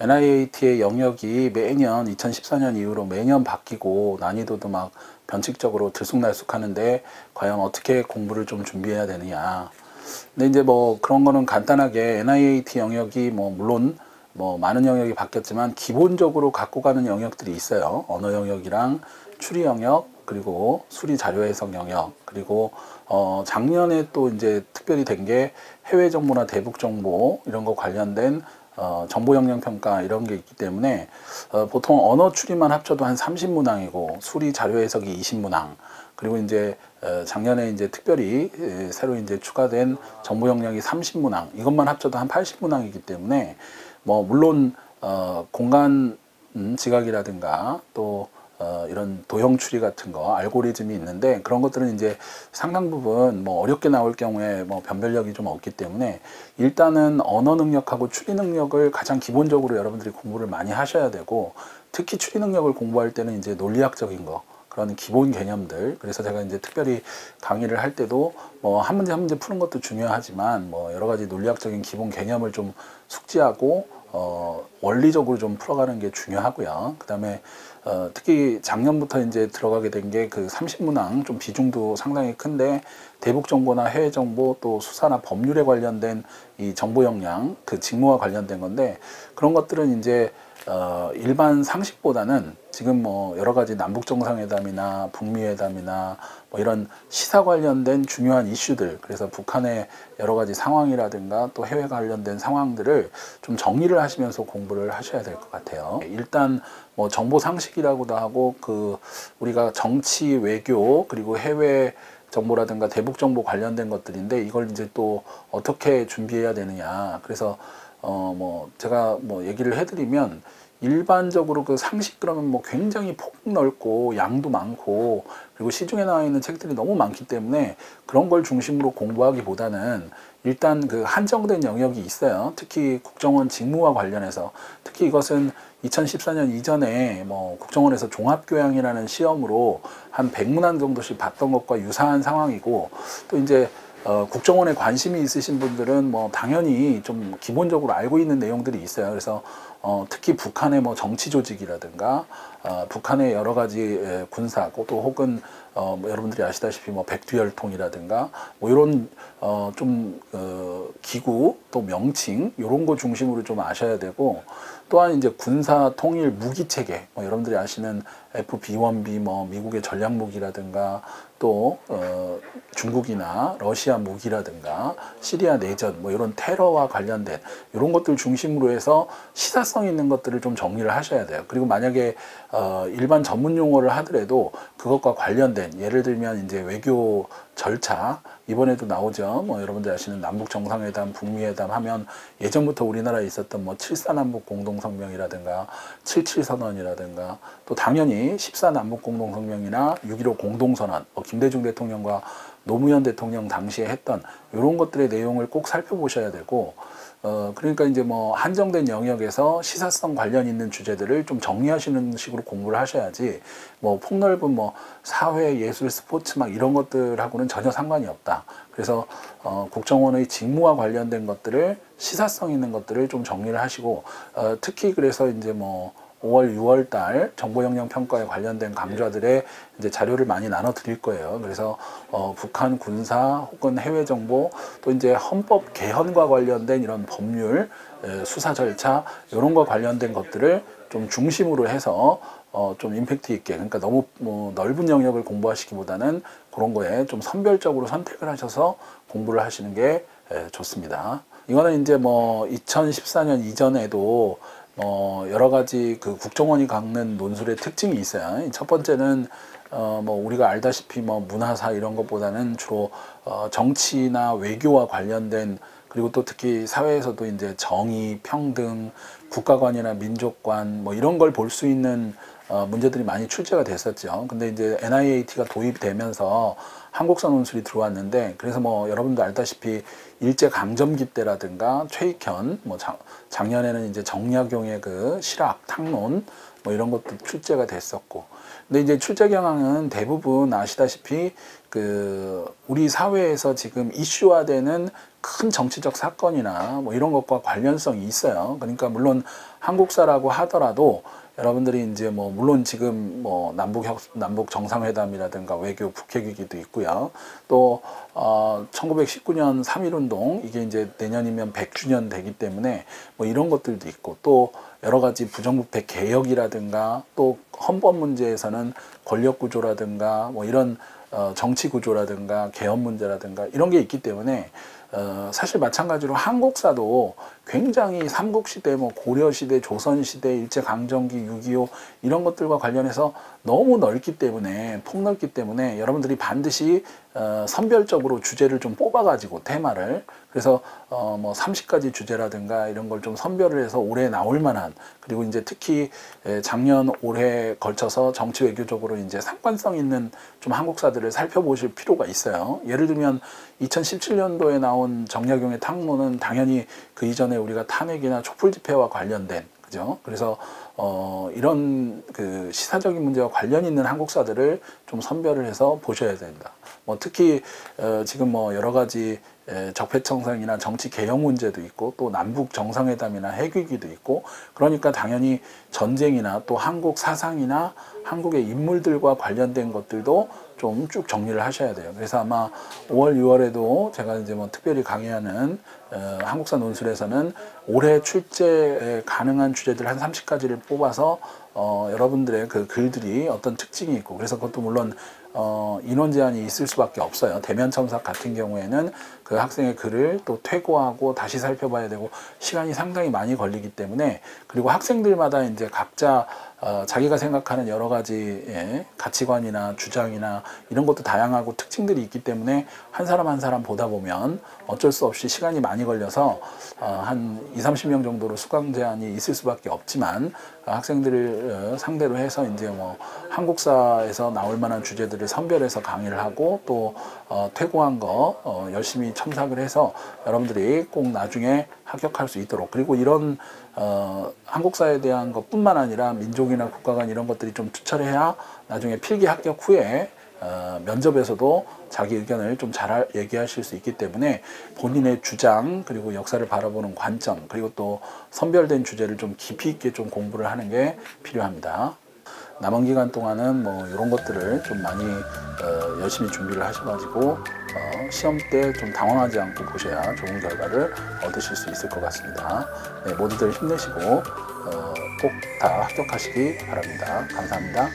NIAT의 영역이 매년 2014년 이후로 매년 바뀌고 난이도도 막 변칙적으로 들쑥날쑥하는데 과연 어떻게 공부를 좀 준비해야 되느냐. 근데 이제 뭐 그런 거는 간단하게 NIAT 영역이 뭐 물론 뭐 많은 영역이 바뀌었지만 기본적으로 갖고 가는 영역들이 있어요. 언어 영역이랑 추리 영역, 그리고 수리 자료 해석 영역, 그리고 작년에 또 이제 특별히 된 게 해외 정보나 대북 정보 이런 거 관련된 정보 역량 평가 이런 게 있기 때문에 보통 언어 추리만 합쳐도 한 30문항이고 수리 자료 해석이 20문항, 그리고 이제 작년에 이제 특별히 새로 이제 추가된 정보 역량이 30문항, 이것만 합쳐도 한 80문항이기 때문에 뭐 물론 공간 지각이라든가 또 이런 도형 추리 같은 거 알고리즘이 있는데 그런 것들은 이제 상당 부분 뭐 어렵게 나올 경우에 뭐 변별력이 좀 없기 때문에 일단은 언어 능력하고 추리 능력을 가장 기본적으로 여러분들이 공부를 많이 하셔야 되고, 특히 추리 능력을 공부할 때는 이제 논리학적인 거, 그런 기본 개념들, 그래서 제가 이제 특별히 강의를 할 때도 뭐 한 문제 한 문제 푸는 것도 중요하지만 뭐 여러 가지 논리학적인 기본 개념을 좀 숙지하고 원리적으로 좀 풀어가는 게 중요하고요. 그 다음에 특히 작년부터 이제 들어가게 된 게 그 30문항 좀 비중도 상당히 큰데 대북 정보나 해외 정보 또 수사나 법률에 관련된 이 정보 역량, 그 직무와 관련된 건데 그런 것들은 이제 일반 상식보다는 지금 뭐 여러 가지 남북 정상회담이나 북미 회담이나 뭐 이런 시사 관련된 중요한 이슈들, 그래서 북한의 여러 가지 상황이라든가 또 해외 관련된 상황들을 좀 정리를 하시면서 공부를 하셔야 될 것 같아요. 일단 뭐 정보 상식이라고도 하고 그 우리가 정치, 외교, 그리고 해외 정보라든가 대북 정보 관련된 것들인데 이걸 이제 또 어떻게 준비해야 되느냐. 그래서 뭐 제가 뭐 얘기를 해드리면 일반적으로 그 상식 그러면 뭐 굉장히 폭 넓고 양도 많고 그리고 시중에 나와 있는 책들이 너무 많기 때문에 그런 걸 중심으로 공부하기보다는 일단 그 한정된 영역이 있어요. 특히 국정원 직무와 관련해서, 특히 이것은 2014년 이전에 뭐 국정원에서 종합교양이라는 시험으로 한 100문항 정도씩 봤던 것과 유사한 상황이고, 또 이제 국정원에 관심이 있으신 분들은 뭐 당연히 좀 기본적으로 알고 있는 내용들이 있어요. 그래서 특히 북한의 뭐 정치 조직이라든가 북한의 여러 가지 군사 또 혹은 뭐 여러분들이 아시다시피 뭐 백두혈통이라든가 뭐 이런 좀 기구 또 명칭 이런 거 중심으로 좀 아셔야 되고, 또한 이제 군사 통일 무기 체계, 뭐 여러분들이 아시는 FB1B 뭐 미국의 전략 무기라든가 또 중국이나 러시아 무기라든가 시리아 내전 뭐 이런 테러와 관련된 이런 것들 중심으로 해서 시사성 있는 것들을 좀 정리를 하셔야 돼요. 그리고 만약에 일반 전문 용어를 하더라도 그것과 관련된, 예를 들면 이제 외교 절차, 이번에도 나오죠. 뭐 여러분들 아시는 남북 정상회담, 북미 회담 하면 예전부터 우리나라에 있었던 뭐 7.4남북 공동성명이라든가 7.7 선언이라든가 또 당연히 14 남북 공동성명이나 6.15 공동선언, 김대중 대통령과 노무현 대통령 당시에 했던 이런 것들의 내용을 꼭 살펴보셔야 되고, 그러니까 이제 뭐 한정된 영역에서 시사성 관련 있는 주제들을 좀 정리하시는 식으로 공부를 하셔야지 뭐 폭넓은 뭐 사회, 예술, 스포츠 막 이런 것들하고는 전혀 상관이 없다. 그래서 국정원의 직무와 관련된 것들을, 시사성 있는 것들을 좀 정리를 하시고, 특히 그래서 이제 뭐 5월, 6월 달 정보 역량 평가에 관련된 강좌들의 이제 자료를 많이 나눠 드릴 거예요. 그래서 북한 군사 혹은 해외 정보 또 이제 헌법 개헌과 관련된 이런 법률, 수사 절차 이런 거 관련된 것들을 좀 중심으로 해서 좀 임팩트 있게, 그러니까 너무 뭐 넓은 영역을 공부하시기보다는 그런 거에 좀 선별적으로 선택을 하셔서 공부를 하시는 게 좋습니다. 이거는 이제 뭐 2014년 이전에도 여러 가지 그 국정원이 갖는 논술의 특징이 있어요. 첫 번째는 뭐 우리가 알다시피 뭐 문화사 이런 것보다는 주로 정치나 외교와 관련된, 그리고 또 특히 사회에서도 이제 정의, 평등, 국가관이나 민족관 뭐 이런 걸 볼 수 있는 문제들이 많이 출제가 됐었죠. 근데 이제 NIAT가 도입되면서 한국사 논술이 들어왔는데, 그래서 뭐 여러분도 알다시피 일제강점기 때라든가 최익현, 뭐 작년에는 이제 정약용의 그 실학, 탕론 뭐 이런 것도 출제가 됐었고, 근데 이제 출제 경향은 대부분 아시다시피 우리 사회에서 지금 이슈화되는 큰 정치적 사건이나 뭐 이런 것과 관련성이 있어요. 그러니까 물론 한국사라고 하더라도 여러분들이 이제 뭐 물론 지금 뭐 남북 정상회담이라든가 외교 북핵위기도 있고요. 또 1919년 3.1운동 이게 이제 내년이면 100주년 되기 때문에 뭐 이런 것들도 있고, 또 여러 가지 부정부패 개혁이라든가 또 헌법 문제에서는 권력 구조라든가 뭐 이런 정치 구조라든가 개헌 문제라든가 이런 게 있기 때문에 사실 마찬가지로 한국사도 굉장히 삼국시대, 뭐 고려시대, 조선시대, 일제강점기, 6.25 이런 것들과 관련해서 너무 넓기 때문에, 폭넓기 때문에 여러분들이 반드시 선별적으로 주제를 좀 뽑아가지고 테마를, 그래서 뭐 30가지 주제라든가 이런 걸 좀 선별을 해서 올해 나올 만한, 그리고 이제 특히 작년 올해 걸쳐서 정치 외교적으로 이제 상관성 있는 좀 한국사들을 살펴보실 필요가 있어요. 예를 들면 2017년도에 나온 정약용의 탕모는 당연히 그 이전에 우리가 탄핵이나 촛불 집회와 관련된, 그죠? 그래서 이런 시사적인 문제와 관련 있는 한국사들을 좀 선별을 해서 보셔야 된다. 뭐 특히 지금 뭐 여러 가지 적폐청산이나 정치 개혁 문제도 있고, 또 남북 정상회담이나 핵위기도 있고, 그러니까 당연히 전쟁이나 또 한국 사상이나 한국의 인물들과 관련된 것들도 좀 쭉 정리를 하셔야 돼요. 그래서 아마 5월, 6월에도 제가 이제 뭐 특별히 강의하는 한국사 논술에서는 올해 출제 가능한 주제들 한 30가지를 뽑아서 여러분들의 그 글들이 어떤 특징이 있고, 그래서 그것도 물론 인원 제한이 있을 수밖에 없어요. 대면 첨삭 같은 경우에는 그 학생의 글을 또 퇴고하고 다시 살펴봐야 되고 시간이 상당히 많이 걸리기 때문에, 그리고 학생들마다 이제 각자 자기가 생각하는 여러 가지 가치관이나 주장이나 이런 것도 다양하고 특징들이 있기 때문에 한 사람 한 사람 보다 보면 어쩔 수 없이 시간이 많이 걸려서 한 20-30명 정도로 수강 제한이 있을 수밖에 없지만, 학생들을 상대로 해서 이제 뭐 한국사에서 나올 만한 주제들을 선별해서 강의를 하고, 또 퇴고한 거 열심히 첨삭을 해서 여러분들이 꼭 나중에 합격할 수 있도록, 그리고 이런 한국사에 대한 것뿐만 아니라 민족이나 국가 간 이런 것들이 좀 투철해야 나중에 필기 합격 후에 면접에서도 자기 의견을 좀 잘 얘기하실 수 있기 때문에 본인의 주장, 그리고 역사를 바라보는 관점, 그리고 또 선별된 주제를 좀 깊이 있게 좀 공부를 하는 게 필요합니다. 남은 기간 동안은 뭐 이런 것들을 좀 많이 열심히 준비를 하셔가지고 시험 때 좀 당황하지 않고 보셔야 좋은 결과를 얻으실 수 있을 것 같습니다. 네, 모두들 힘내시고 꼭 다 합격하시기 바랍니다. 감사합니다.